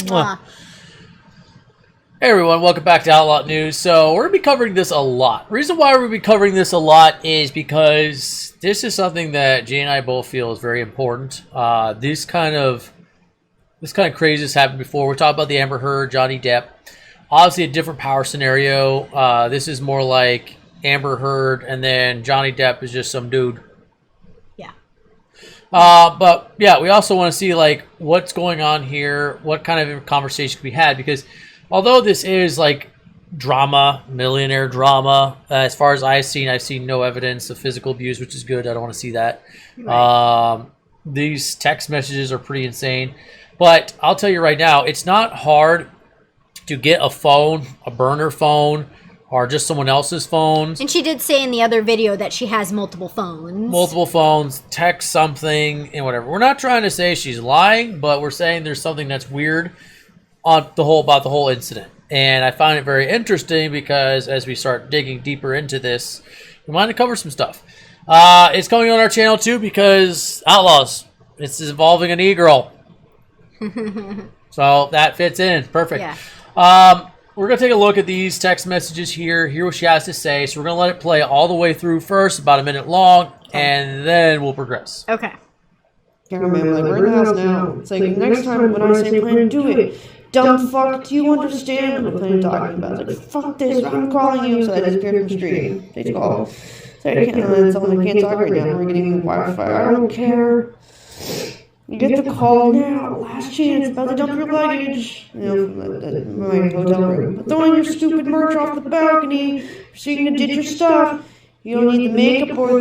Hey everyone, welcome back to Outlaw News. So we're going to be covering this a lot. The reason why we're going to be covering this a lot is because this is something that Jay and I both feel is very important. This kind of craziness happened before. We're talking about the Amber Heard, Johnny Depp. Obviously a different power scenario. This is more like Amber Heard and then Johnny Depp is just some dude. But yeah, we also want to see like what's going on here, what kind of conversation can be had, because although this is like drama, millionaire drama, as far as I've seen no evidence of physical abuse, which is good. I don't want to see that. Right. These text messages are pretty insane, but I'll tell you right now, it's not hard to get a phone, a burner phone, or just someone else's phones. And she did say in the other video that she has multiple phones. Multiple phones, text something, and whatever. We're not trying to say she's lying, but we're saying there's something that's weird about the whole incident. And I find it very interesting because as we start digging deeper into this, we want to cover some stuff. It's coming on our channel too because Outlaws. It's involving an e-girl. So that fits in. Perfect. Yeah. We're going to take a look at these text messages here, hear what she has to say. So we're going to let it play all the way through first, about a minute long, and then we'll progress. Okay. Cameraman, like, we're in the house now. It's like, next time when I say plan to do it, dumb fuck, do you understand what I'm planning talking about? It's like, fuck this, I'm calling you. So I disappeared from the street. They call. So I can't, tell them I can't talk right now. We're getting Wi-Fi. I don't care. You get the call now. Last chance. About to dump your luggage. You know, from my hotel room. But throwing your stupid merch off the balcony so you can ditch your stuff. You don't need the makeup or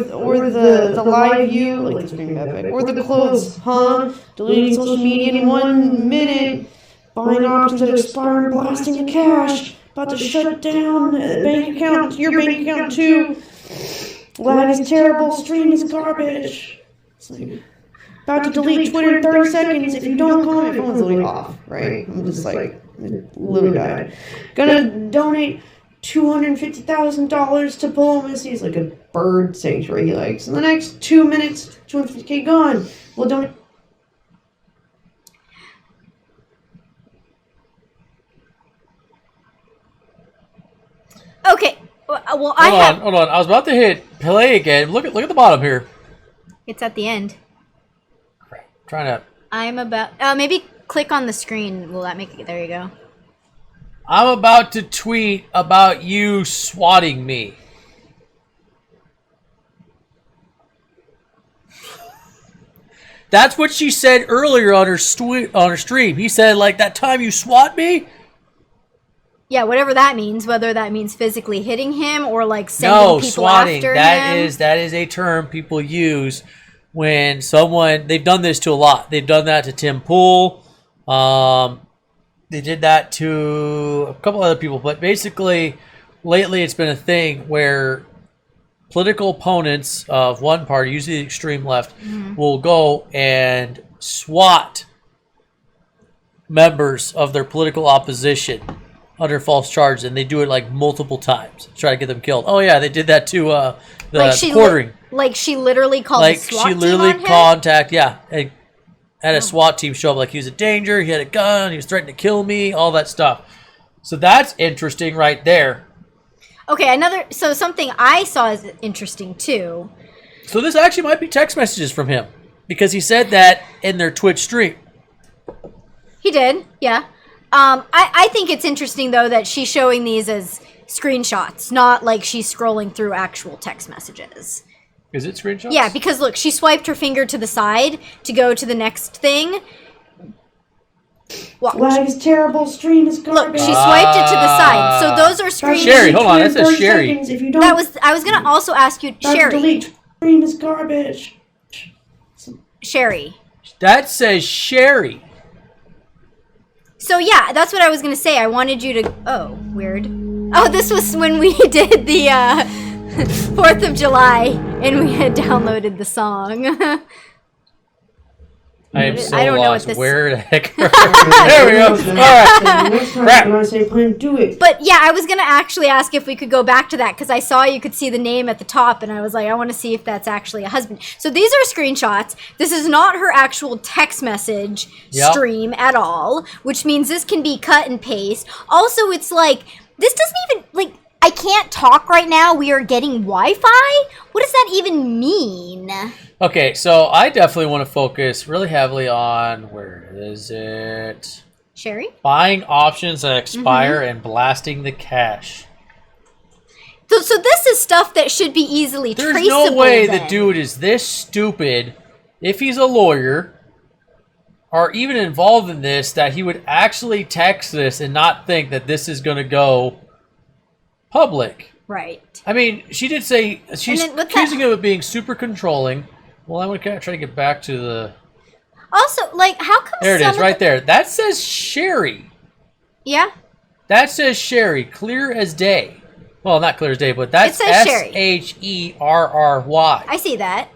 the live view, like the screen epic, or the clothes, huh? Deleting social media in 1 minute. Buying options that expire and blasting the cash. About to shut down the bank account, your bank account too. Lag is terrible. Stream is garbage. It's like, about to delete Twitter in 30 seconds. If you don't call me, my phone's literally off, right? I'm just like, literally died. Gonna donate $250,000 to Publicity. He's like a bird sanctuary he likes. In the next 2 minutes, $250K gone. We'll donate. Okay. Well, hold on. I was about to hit play again. Look at the bottom here. It's at the end. Trying to. I'm about. Maybe click on the screen. Will that make it? There you go. I'm about to tweet about you swatting me. That's what she said earlier on her stream. He said, like, that time you swat me. Yeah, whatever that means. Whether that means physically hitting him or like sending people swatting. After him. That is a term people use. When someone, they've done this to a lot. They've done that to Tim Pool. They did that to a couple other people. But basically, lately it's been a thing where political opponents of one party, usually the extreme left, will go and swat members of their political opposition under false charges. And they do it like multiple times to try to get them killed. Oh, yeah, they did that to the quartering. Like she literally called the SWAT team on him? Had a SWAT team show up like he was a danger, he had a gun, he was threatening to kill me, all that stuff. So that's interesting right there. Okay, so something I saw is interesting too. So this actually might be text messages from him because he said that in their Twitch stream. He did, yeah. I think it's interesting though that she's showing these as screenshots, not like she's scrolling through actual text messages. Is it screenshots? Yeah, because look, she swiped her finger to the side to go to the next thing. Lag is terrible. Stream is garbage. Look, she swiped it to the side. So those are screenshots. Sherry, hold on. That says Sherry. I was gonna also ask you, Sherry. Delete. Stream is garbage. Sherry. That says Sherry. So yeah, that's what I was gonna say. I wanted you to. Oh, weird. Oh, this was when we did the 4th of July and we had downloaded the song. I am so I don't know lost. what this. Where the heck? There we go. All right. Next time Crap. when I say plan, do it. But yeah, I was gonna actually ask if we could go back to that because I saw you could see the name at the top, and I was like, I want to see if that's actually a husband. So these are screenshots. This is not her actual text message stream at all, which means this can be cut and paste. Also, it's like this doesn't even like. I can't talk right now. We are getting Wi-Fi. What does that even mean? Okay, so I definitely want to focus really heavily on where is it? Sherry? Buying options that expire and blasting the cache. So this is stuff that should be easily There's traceable. no way then. the dude is this stupid, if he's a lawyer, or even involved in this, that he would actually text this and not think that this is going to go public. Right. I mean, she did say she's then what's accusing that? him of being super controlling. Well, I'm going to try to get back to the... Also, like, how come There it some is, of right there. That says Sherry. Yeah? That says Sherry, clear as day. Well, not clear as day, but that's It says Sherry. Sherry. I see that.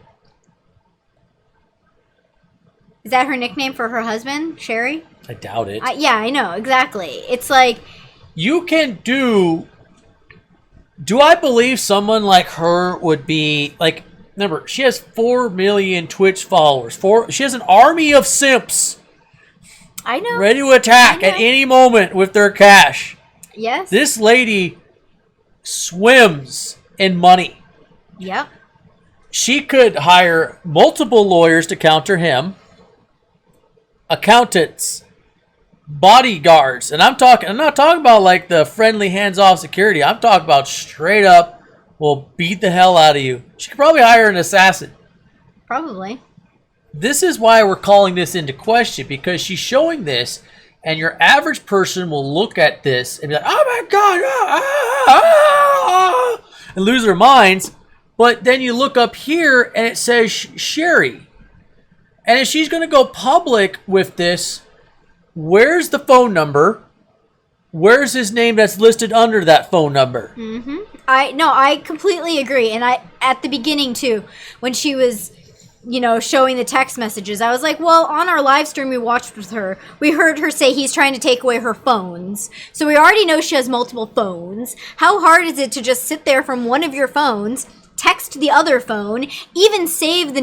Is that her nickname for her husband, Sherry? I doubt it. Yeah, I know, exactly. It's like... You can do... Do I believe someone like her would be... Like, remember, she has 4 million Twitch followers. She has an army of simps I know. ready to attack I at know. any moment with their cash. Yes. This lady swims in money. Yep. She could hire multiple lawyers to counter him, accountants, bodyguards, and I'm not talking about like the friendly hands-off security. I'm talking about straight up will beat the hell out of you. She could probably hire an assassin. Probably. This is why we're calling this into question, because she's showing this, and your average person will look at this and be like, oh my God, and lose their minds. But then you look up here and it says Sherry. And if she's going to go public with this, where's the phone number? Where's his name that's listed under that phone number? I completely agree. And at the beginning too, when she was, showing the text messages, I was like, well, on our live stream we watched with her, we heard her say he's trying to take away her phones. So we already know she has multiple phones. How hard is it to just sit there from one of your phones, text the other phone, even save the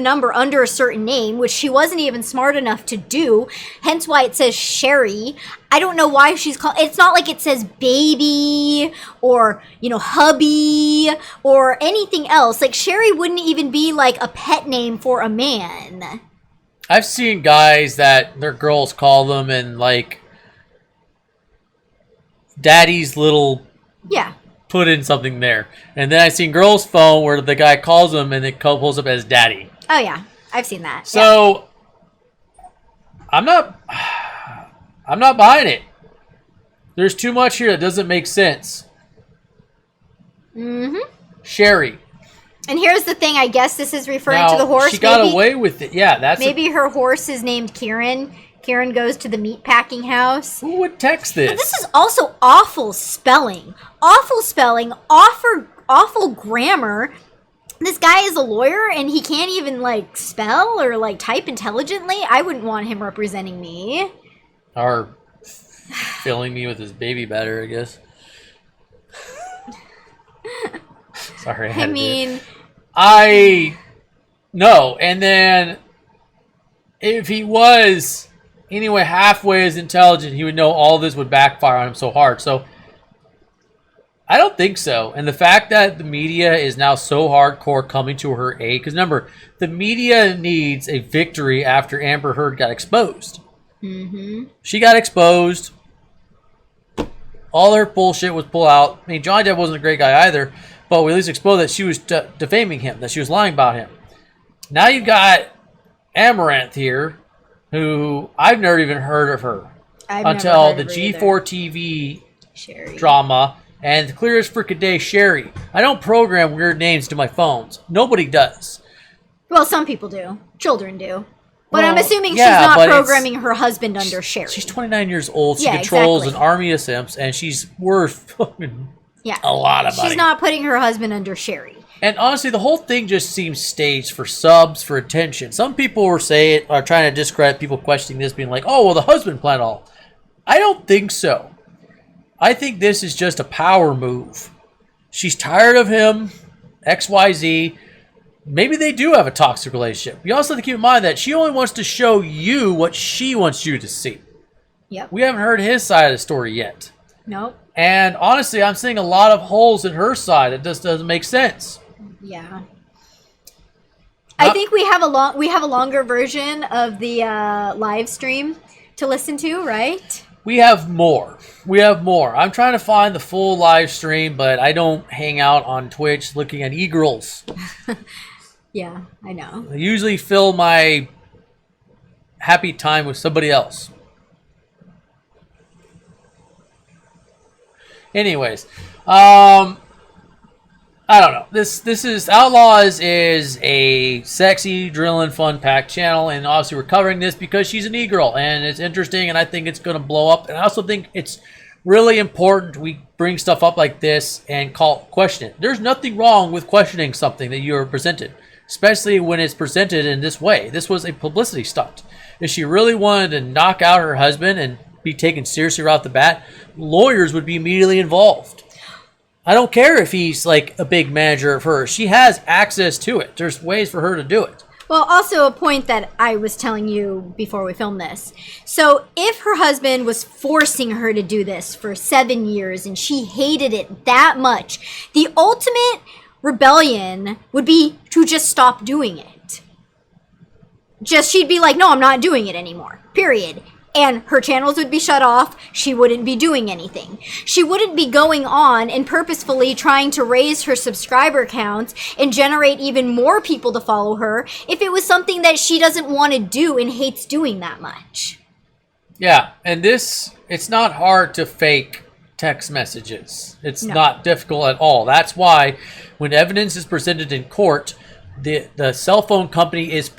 number under a certain name, which she wasn't even smart enough to do, hence why it says Sherry. I don't know why she's called, it's not like it says baby or, hubby or anything else. Like, Sherry wouldn't even be like a pet name for a man. I've seen guys that their girls call them and like daddy's little Yeah. put in something there. And then I've seen girls' phone where the guy calls them and it pulls up as daddy. Oh yeah, I've seen that. So I'm not buying it. There's too much here that doesn't make sense. Sherry. And here's the thing, I guess this is referring Now, to the horse. she got away with it. Yeah, that's maybe her horse is named Kieran. Kieran goes to the meatpacking house. who would text this? But this is also awful spelling. Awful spelling. Awful grammar. This guy is a lawyer and he can't even like spell or like type intelligently. I wouldn't want him representing me. Or filling me with his baby batter, I guess. Sorry, no. And then if he was anyway halfway as intelligent, he would know all this would backfire on him so hard. So I don't think so. And the fact that the media is now so hardcore coming to her aid, because remember, the media needs a victory after Amber Heard got exposed. She got exposed. All her bullshit was pulled out. I mean, Johnny Depp wasn't a great guy either, but we at least exposed that she was defaming him, that she was lying about him. Now you've got Amouranth here, who I've never even heard of her until the G4 TV Sherry. drama and clear as frickin' day, Sherry. I don't program weird names to my phones. Nobody does. Well, some people do. Children do. But Well, I'm assuming yeah, she's but not it's- programming her husband under Sherry. She's 29 years old. She Yeah, controls exactly. an army of simps, and she's worth fucking Yeah. a lot of money. She's not putting her husband under Sherry. And honestly, the whole thing just seems staged for subs, for attention. Some people are trying to discredit people questioning this, being like, oh, well, the husband planned all. I don't think so. I think this is just a power move. She's tired of him, XYZ. Maybe they do have a toxic relationship. You also have to keep in mind that she only wants to show you what she wants you to see. Yep. We haven't heard his side of the story yet. Nope. And honestly, I'm seeing a lot of holes in her side. It just doesn't make sense. Yeah. I think we have a longer version of the live stream to listen to, right? We have more. I'm trying to find the full live stream, but I don't hang out on Twitch looking at e-girls. Yeah, I know. I usually fill my happy time with somebody else. Anyways, I don't know. This is Outlaws is a sexy, drilling, fun-packed channel, and obviously we're covering this because she's an e-girl, and it's interesting, and I think it's going to blow up. And I also think it's really important we bring stuff up like this and question it. There's nothing wrong with questioning something that you're presented, especially when it's presented in this way. This was a publicity stunt. If she really wanted to knock out her husband and be taken seriously right off the bat, lawyers would be immediately involved. I don't care if he's like a big manager of hers. She has access to it. There's ways for her to do it. Well, also a point that I was telling you before we filmed this. So if her husband was forcing her to do this for 7 years and she hated it that much, the ultimate rebellion would be to just stop doing it. She'd be like, no, I'm not doing it anymore, period. And her channels would be shut off. She wouldn't be doing anything. She wouldn't be going on and purposefully trying to raise her subscriber counts and generate even more people to follow her if it was something that she doesn't want to do and hates doing that much. Yeah, and it's not hard to fake text messages. It's not difficult at all. That's why when evidence is presented in court, the cell phone company is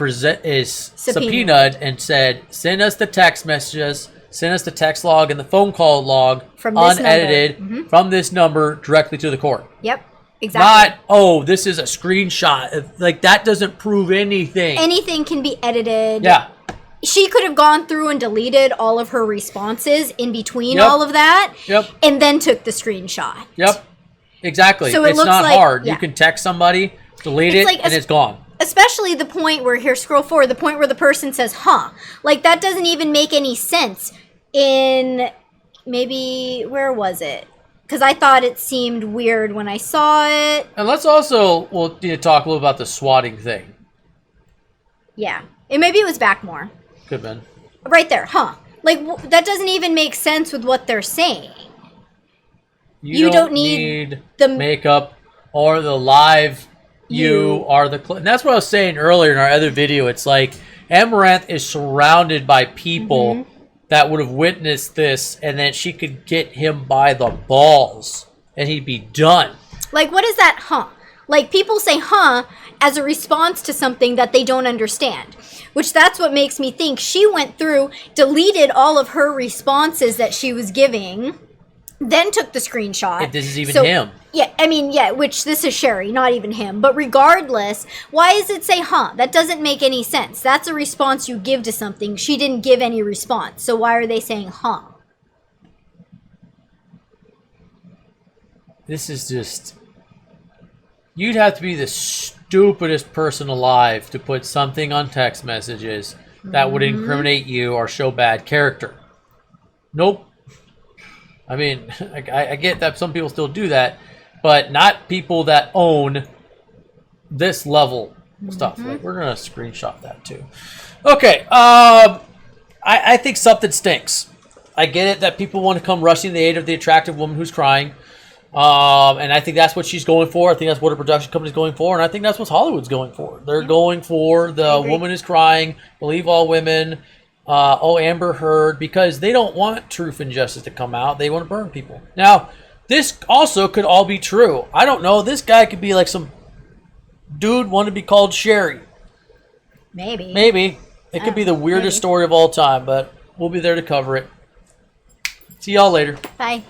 subpoenaed and said, send us the text messages, send us the text log and the phone call log from this unedited from this number directly to the court. Yep, exactly. Not, oh, this is a screenshot. Like, that doesn't prove anything. Anything can be edited. Yeah. She could have gone through and deleted all of her responses in between all of that and then took the screenshot. Yep, exactly. So it's not hard. Yeah. You can text somebody, delete it, and it's gone. Especially the point where, here, scroll forward, the point where the person says, huh. Like, that doesn't even make any sense in, maybe, where was it? Because I thought it seemed weird when I saw it. And let's also, we'll need to talk a little about the swatting thing. Yeah. And maybe it was Backmore. Could have been. Right there, huh. Like, that doesn't even make sense with what they're saying. You don't need the makeup or the live or the... And that's what I was saying earlier in our other video. It's like Amouranth is surrounded by people that would have witnessed this, and then she could get him by the balls and he'd be done. Like, what is that, huh? Like, people say, huh, as a response to something that they don't understand. Which that's what makes me think she went through, deleted all of her responses that she was giving, then took the screenshot. If this is even him. Yeah, I mean, yeah, which this is Sherry, not even him. But regardless, why does it say, huh? That doesn't make any sense. That's a response you give to something. She didn't give any response. So why are they saying, huh? This is just... You'd have to be the stupidest person alive to put something on text messages that would incriminate you or show bad character. Nope. I mean, I get that some people still do that, but not people that own this level stuff. Like, we're going to screenshot that too. Okay. I think something stinks. I get it that people want to come rushing to the aid of the attractive woman who's crying. And I think that's what she's going for. I think that's what her production company's going for, and I think that's what Hollywood's going for. They're going for the woman is crying, believe all women, Amber Heard, because they don't want truth and justice to come out. They want to burn people. Now, this also could all be true. I don't know. This guy could be like some dude want to be called Sherry. Maybe. It could be the weirdest story of all time, but we'll be there to cover it. See y'all later. Bye.